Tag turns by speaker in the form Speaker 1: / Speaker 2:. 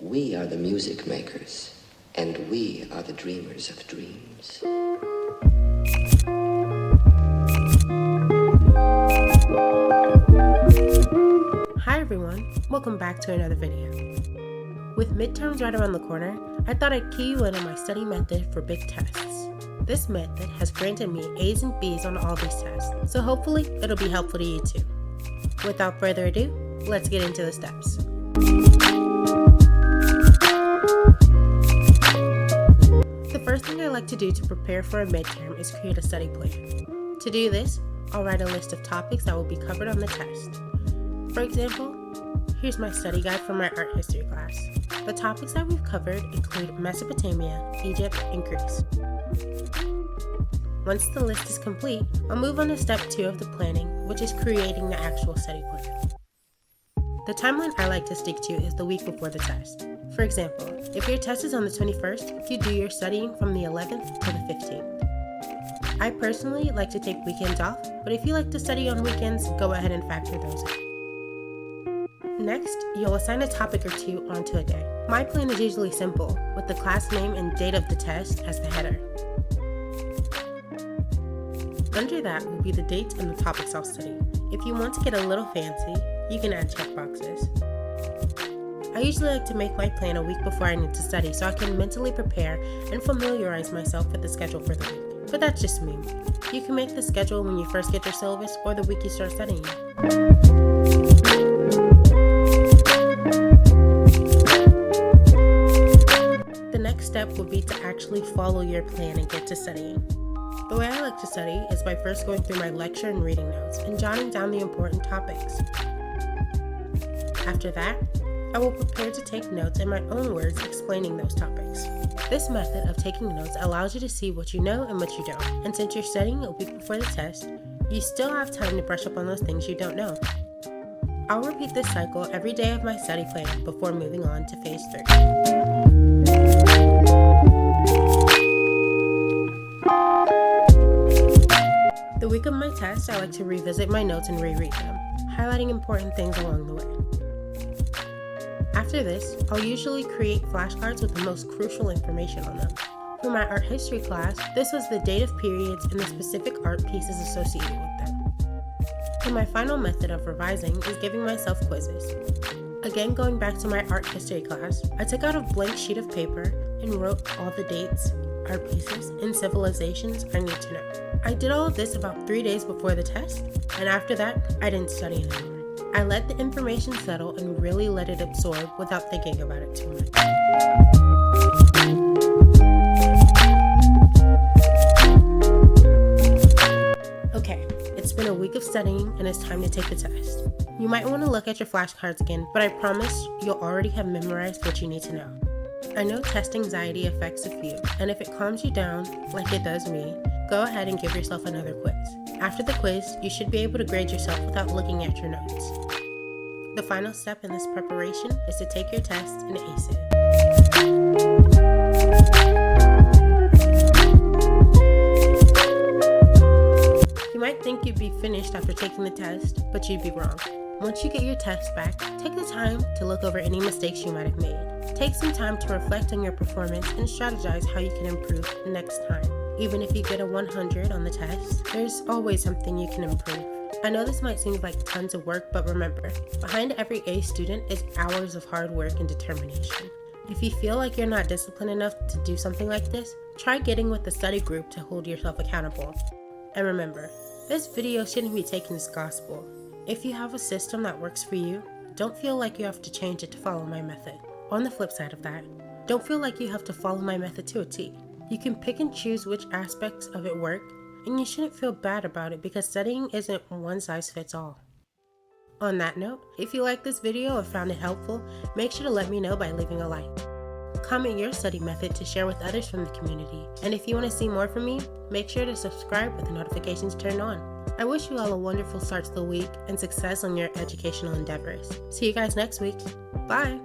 Speaker 1: We are the music makers, and we are the dreamers of dreams.
Speaker 2: Hi everyone, welcome back to another video. With midterms right around the corner, I thought I'd key you in on my study method for big tests. This method has granted me A's and B's on all these tests, so hopefully it'll be helpful to you too. Without further ado, let's get into the steps. The first thing I like to do to prepare for a midterm is create a study plan. To do this, I'll write a list of topics that will be covered on the test. For example, here's my study guide for my art history class. The topics that we've covered include Mesopotamia, Egypt, and Greece. Once the list is complete, I'll move on to step 2 of the planning, which is creating the actual study plan. The timeline I like to stick to is the week before the test. For example, if your test is on the 21st, you do your studying from the 11th to the 15th. I personally like to take weekends off, but if you like to study on weekends, go ahead and factor those in. Next, you'll assign a topic or two onto a day. My plan is usually simple, with the class name and date of the test as the header. Under that will be the dates and the topics I'll study. If you want to get a little fancy, you can add checkboxes. I usually like to make my plan a week before I need to study so I can mentally prepare and familiarize myself with the schedule for the week. But that's just me. You can make the schedule when you first get your syllabus or the week you start studying. The next step would be to actually follow your plan and get to studying. The way I like to study is by first going through my lecture and reading notes and jotting down the important topics. After that, I will prepare to take notes in my own words explaining those topics. This method of taking notes allows you to see what you know and what you don't. And since you're studying a week before the test, you still have time to brush up on those things you don't know. I'll repeat this cycle every day of my study plan before moving on to phase 3. The week of my test, I like to revisit my notes and reread them, highlighting important things along the way. After this, I'll usually create flashcards with the most crucial information on them. For my art history class, this was the date of periods and the specific art pieces associated with them. And my final method of revising is giving myself quizzes. Again, going back to my art history class, I took out a blank sheet of paper and wrote all the dates, art pieces, and civilizations I need to know. I did all of this about 3 days before the test, and after that, I didn't study anymore. I let the information settle and really let it absorb without thinking about it too much. Okay, it's been a week of studying and it's time to take the test. You might want to look at your flashcards again, but I promise you'll already have memorized what you need to know. I know test anxiety affects a few, and if it calms you down, like it does me, go ahead and give yourself another quiz. After the quiz, you should be able to grade yourself without looking at your notes. The final step in this preparation is to take your test and ace it. You might think you'd be finished after taking the test, but you'd be wrong. Once you get your test back, take the time to look over any mistakes you might have made. Take some time to reflect on your performance and strategize how you can improve next time. Even if you get a 100 on the test, there's always something you can improve. I know this might seem like tons of work, but remember, behind every A student is hours of hard work and determination. If you feel like you're not disciplined enough to do something like this, try getting with the study group to hold yourself accountable. And remember, this video shouldn't be taken as gospel. If you have a system that works for you, don't feel like you have to change it to follow my method. On the flip side of that, don't feel like you have to follow my method to a T. You can pick and choose which aspects of it work, and you shouldn't feel bad about it because studying isn't one size fits all. On that note, if you liked this video or found it helpful, make sure to let me know by leaving a like. Comment your study method to share with others from the community, and if you want to see more from me, make sure to subscribe with the notifications turned on. I wish you all a wonderful start to the week and success on your educational endeavors. See you guys next week. Bye!